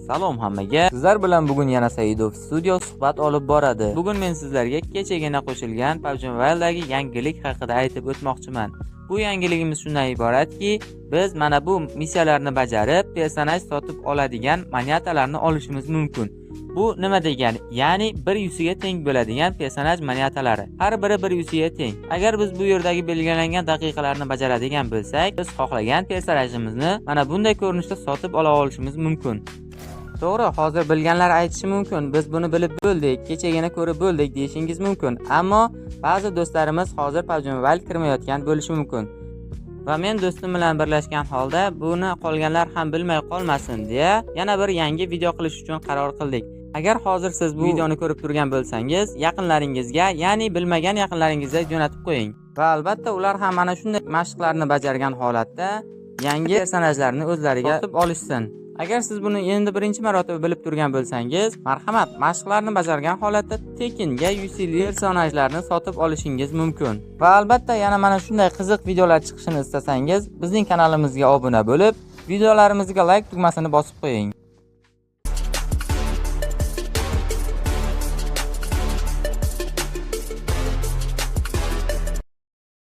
Salom hammaga. Sizlar bilan bugun yana Saidov Studio suhbat olib boradi. Bugun men sizlarga kechagina qo'shilgan PUBG Mobiledagi yangilik haqida aytib o'tmoqchiman. Bu yangiligimiz shundan iboratki, biz mana bu missiyalarni bajarib, personaj sotib oladigan monetalarni olishimiz mumkin. Bu nima degani? Ya'ni 100 ga teng bo'ladigan personaj monetalari. Har biri 100 ga teng. Agar biz bu yerdagi belgilangan daqiqalarni bajaradigan bo'lsak, biz xohlagan personajimizni mana bunday ko'rinishda sotib ola olishimiz mumkin. To'g'ri, hozir bilganlar aytishi mumkin, biz buni bilib bo'ldik, kechagina ko'rib bo'ldik deyishingiz mumkin. Ammo ba'zi do'stlarimiz hozir PUBG Mobile kirmayotgan bo'lishi mumkin. Va men do'stim bilan birlashgan holda buni qolganlar ham bilmay qolmasin deya yana bir yangi video qilish uchun qaror qildik. Agar hozir siz bu videoni ko'rib turgan bo'lsangiz, yaqinlaringizga, ya'ni bilmagan yaqinlaringizga jo'natib qo'ying. Va albatta ular ham mana shunday mashqlarni bajargan holatda yangi personajlarni o'zlariga sotib olishsin. Agar siz buni endi birinchi marotaba bilib turgan bo'lsangiz, marhamat, mashqlarni bajargan holatda tekinga UCL personajlarni sotib olishingiz mumkin. Va albatta yana mana shunday qiziq videolar chiqishini istasangiz, bizning kanalimizga obuna bo'lib, videolarimizga like tugmasini bosib qo'ying.